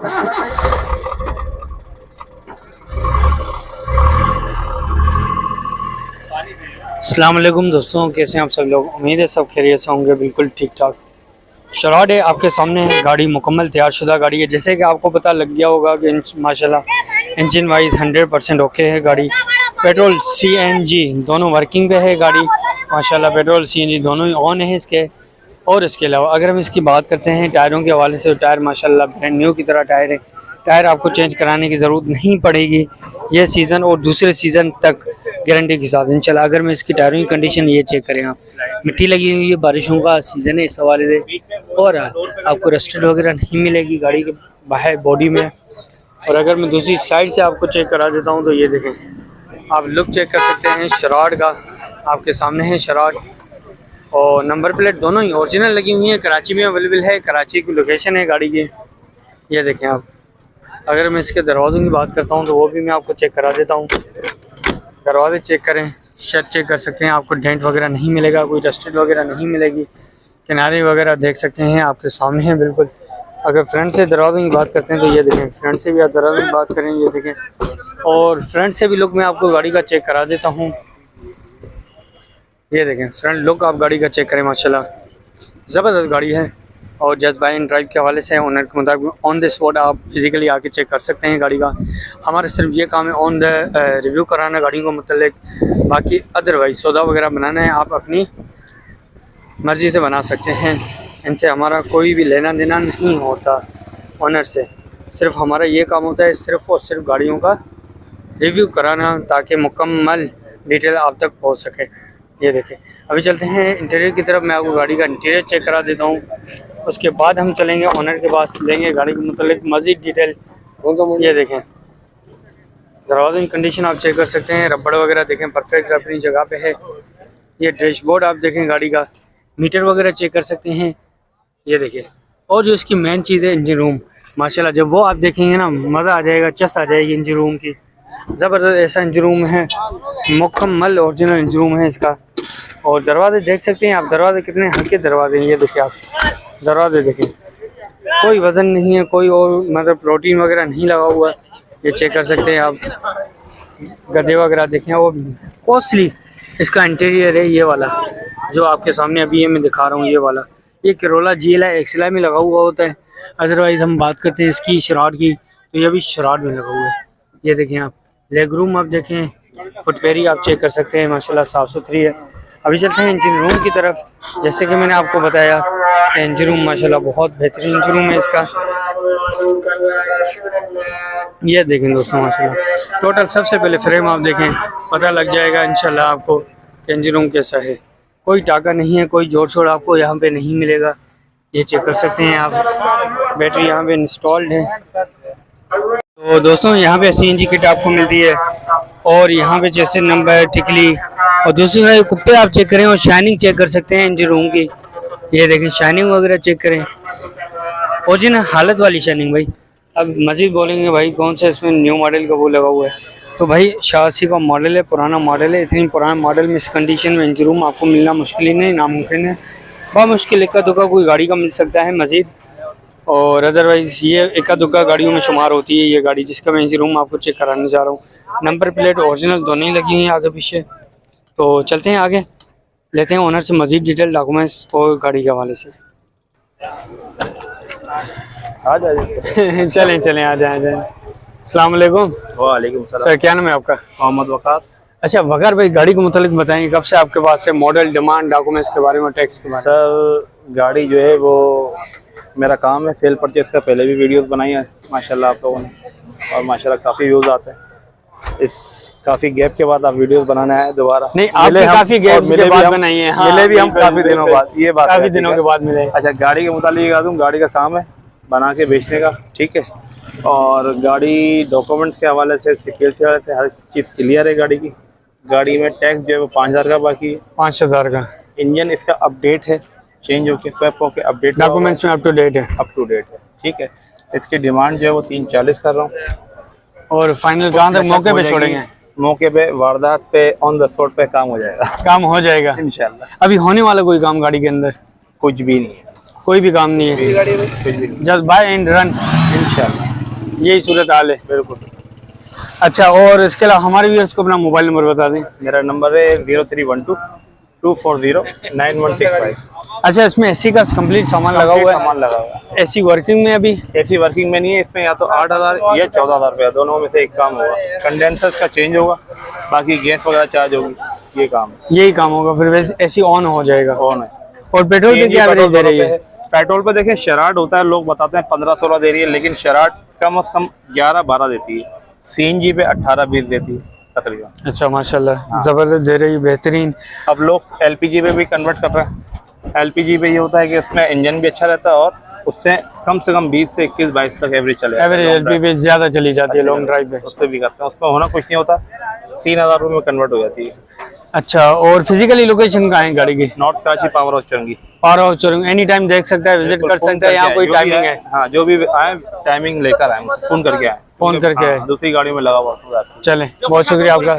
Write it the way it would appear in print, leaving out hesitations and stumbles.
अस्सलाम वालेकुम दोस्तों, कैसे हैं आप सब लोग। उम्मीद है सब खैरियत से होंगे, बिल्कुल ठीक ठाक। शराड है आपके सामने है, गाड़ी मुकम्मल तैयार शुदा गाड़ी है। जैसे कि आपको पता लग गया होगा कि माशाल्लाह इंजन वाइज 100% ओके है गाड़ी। पेट्रोल CNG दोनों वर्किंग पे है गाड़ी माशाल्लाह। पेट्रोल CNG दोनों ही ऑन है इसके। और इसके अलावा अगर हम इसकी बात करते हैं टायरों के हवाले से, तो टायर माशाल्लाह ब्रांड न्यू की तरह टायर है। टायर आपको चेंज कराने की ज़रूरत नहीं पड़ेगी ये सीज़न और दूसरे सीज़न तक गारंटी के साथ इंशाल्लाह। अगर मैं इसकी टायरों की कंडीशन ये चेक करें आप, मिट्टी लगी हुई है, बारिशों का सीज़न है इस हवाले से, और आपको रस्टेड वगैरह नहीं मिलेगी गाड़ी के बाहर बॉडी में। और अगर मैं दूसरी साइड से आपको चेक करा देता हूँ तो ये देखें, आप लुक चेक कर सकते हैं शराड का। आपके सामने है शराड और नंबर प्लेट दोनों ही ओरिजिनल लगी हुई है। कराची में अवेलेबल है, कराची की लोकेशन है गाड़ी की। ये देखें आप। अगर मैं इसके दरवाज़ों की बात करता हूँ तो वो भी मैं आपको चेक करा देता हूँ। दरवाजे चेक करें, शेड चेक कर सकते हैं, आपको डेंट वगैरह नहीं मिलेगा, कोई रस्टेड वगैरह नहीं मिलेगी। किनारे वगैरह देख सकते हैं आपके सामने है बिल्कुल। अगर फ्रंट से दरवाज़ों की बात करते हैं तो ये देखें, फ्रंट से भी आप दरवाज़ों की बात करें ये देखें। और फ्रंट से भी लुक मैं आपको गाड़ी का चेक करा देता हूँ। ये देखें फ्रंट लुक आप गाड़ी का चेक करें, माशाल्लाह ज़बरदस्त गाड़ी है। और जस्ट बाय एंड ड्राइव के हवाले से ओनर के मुताबिक ऑन द स्पॉट आप फिज़िकली आके चेक कर सकते हैं गाड़ी का। हमारा सिर्फ ये काम है ऑन द रिव्यू कराना गाड़ियों को मतलब। बाकी अदरवाइज सौदा वगैरह बनाना है आप अपनी मर्ज़ी से बना सकते हैं। इनसे हमारा कोई भी लेना देना नहीं होता ओनर से। सिर्फ हमारा ये काम होता है सिर्फ़ और सिर्फ गाड़ियों का रिव्यू कराना, ताकि मुकम्मल डिटेल आप तक पहुँच सके। ये देखें, अभी चलते हैं इंटीरियर की तरफ। मैं आपको गाड़ी का इंटीरियर चेक करा देता हूँ, उसके बाद हम चलेंगे ओनर के पास, लेंगे गाड़ी के मतलब मज़ीद डिटेल। ये देखें दरवाज़ों की कंडीशन आप चेक कर सकते हैं, रबड़ वगैरह देखें परफेक्ट अपनी जगह पे है। ये डैशबोर्ड आप देखें गाड़ी का, मीटर वगैरह चेक कर सकते हैं। ये देखिए, और जो इसकी मेन चीज़ है इंजन रूम माशाल्लाह, जब वो आप देखेंगे ना मज़ा आ जाएगा, चस आ जाएगी इंजन रूम की। ज़बरदस्त ऐसा इंजन रूम है, मुकम्मल ओरिजिनल इंजन रूम है इसका। और दरवाजे देख सकते हैं आप, दरवाजे कितने हल्के दरवाजे हैं। ये देखिए आप दरवाजे देखें, कोई वज़न नहीं है, कोई और मतलब प्रोटीन वगैरह नहीं लगा हुआ है। ये चेक कर सकते हैं आप। गद्दे वगैरह देखें, वो कॉस्टली इसका इंटीरियर है ये वाला जो आपके सामने अभी ये मैं दिखा रहा हूँ। ये वाला ये करोला GLI XLI में लगा हुआ होता है। अदरवाइज़ हम बात करते हैं इसकी शराड की, तो ये भी शराड में लगा हुआ है। ये देखें आप, लेग रूम आप देखें, फुटपेरी आप चेक कर सकते हैं, माशाल्लाह साफ़ सुथरी है। अभी चलते हैं इंजन रूम की तरफ। जैसे कि मैंने आपको बताया कि इंजन रूम माशाल्लाह बहुत बेहतरीन इंजन रूम है इसका। ये देखें दोस्तों माशाल्लाह टोटल सबसे पहले फ्रेम आप देखें, पता लग जाएगा इंशाल्लाह आपको कि इंजन रूम कैसा है। कोई टाका नहीं है, कोई जोड़ शोड़ आपको यहाँ पे नहीं मिलेगा। ये चेक कर सकते हैं आप। बैटरी यहाँ पे इंस्टॉल्ड है। तो दोस्तों यहाँ पे CNG किट आपको मिलती है, और यहाँ पे जैसे नंबर टिकली और दूसरी साइड कुप्पे आप चेक करें और शाइनिंग चेक कर सकते हैं इंजन रूम की। ये देखें शाइनिंग वगैरह चेक करें, ओरिजिनल हालत वाली शाइनिंग भाई। अब मज़ीद बोलेंगे भाई कौन सा इसमें न्यू मॉडल का वो लगा हुआ है, तो भाई 86 का मॉडल है, पुराना मॉडल है। इतनी पुराना मॉडल में इस कंडीशन में इंजन रूम आपको मिलना मुश्किल ही नहीं, नामुमकिन है। बहुत मुश्किल इक्का दुक्का कोई गाड़ी का मिल सकता है मज़ीद, और अदरवाइज़ ये इक्का दुक्का गाड़ियों में शुमार होती है ये गाड़ी जिसका मैं इंजन रूम आपको चेक कराने जा रहा हूँ। नंबर प्लेट ओरिजिनल दोनों ही लगी हुई हैं आगे पीछे। तो चलते हैं आगे, लेते हैं ओनर से मज़ीद डिटेल डॉक्यूमेंट्स और गाड़ी के हवाले से। आ जाए चलें चलें आ जाएँ जाएँ। अस्सलाम वालेकुम। वालेकुम सलाम। सर क्या नाम है आपका? मोहम्मद वकार। अच्छा वकार भाई, गाड़ी को मुतालिक बताएंगे कब से आपके पास है, मॉडल डिमांड डॉक्यूमेंट्स के बारे में, टैक्स के बारे में। सर गाड़ी जो है वो मेरा काम है, सेल परचेज का पहले भी वीडियोस बनाई है माशाल्लाह आप लोगों ने, और माशाल्लाह काफ़ी व्यूज़ आते हैं। इस काफ़ी गैप के बाद आप वीडियोस बनाना है दोबारा। नहीं आपने काफ़ी गैप के बाद बनाई है। हाँ, मिले भी हम काफ़ी दिनों बाद, ये बात काफ़ी दिनों के बाद मिले। अच्छा गाड़ी के मुतालिक बता दूँ, गाड़ी का काम है बना के बेचने का, ठीक है। और गाड़ी डॉक्यूमेंट्स के हवाले से, सिक्योरिटी हवाले से हर चीज़ क्लियर है गाड़ी की। गाड़ी में टैक्स जो है वो 5000 का बाकी है। 5000 का। इंजन इसका अपडेट है, चेंज होके स्वैप होके अपडेट, डॉक्यूमेंट्स में अप टू डेट है। अप टू डेट है, ठीक है। इसकी डिमांड जो है वो 340 कर रहा हूँ। और फाइनल कहाँ तक मौके पे छोड़ेंगे? मौके पे, वारदात पे, ऑन द स्पॉट पे काम हो जाएगा। काम हो जाएगा इंशाल्लाह। अभी होने वाला कोई काम गाड़ी के अंदर? कुछ भी नहीं है, कोई भी काम नहीं है, गाड़ी में कुछ भी नहीं, जस्ट बाय एंड रन इंशाल्लाह। यही सूरत हाल है। बिल्कुल। अच्छा, और इसके अलावा हमारे व्यूअर्स को अपना मोबाइल नंबर बता दें। मेरा नंबर है 0312 240 9165। अच्छा, इसमें एसी का कंप्लीट सामान लगा हुआ है? सामान लगा हुआ है। एसी वर्किंग में अभी? एसी वर्किंग में नहीं है, इसमें या तो 8000 या 14000 रुपया, दोनों में से एक काम होगा। कंडेंसर का चेंज होगा, बाकी गैस वगैरह चार्ज होगी, ये काम है। यही काम होगा, फिर वैसे एसी ऑन हो जाएगा। ऑन है। और पेट्रोल की क्या एवरेज दे रही है? पेट्रोल पे देखें शराट होता है, लोग बताते हैं 15-16 दे रही है, लेकिन शराट कम से कम 11-12 देती है। सीएनजी पे 18-20 देती है तकरीबन। अच्छा, माशाल्लाह, जबरदस्त दे रही है, बेहतरीन। अब लोग एलपीजी पे भी कन्वर्ट कर रहे हैं। एलपीजी पे ये होता है कि उसमें इंजन भी अच्छा रहता है और उससे कम 20 से 21-22 तक एवरेज चले। एवरेज एलपी पे ज्यादा चली जाती है लॉन्ग ड्राइव पे। उस पर भी करते हैं, उसमें होना कुछ नहीं होता, 3000 रुपये में कन्वर्ट हो जाती है। अच्छा, और फिजिकली लोकेशन कहाँ है गाड़ी की? North Karachi power house Chowrangi. Power house Chowrangi, any time देख सकता है, विजिट कर सकता है, यहाँ कोई टाइमिंग है? हाँ, जो भी आए टाइमिंग लेकर आए, फोन करके आए। फोन करके आए। दूसरी गाड़ी में लगा हुआ। चलें, बहुत शुक्रिया आपका।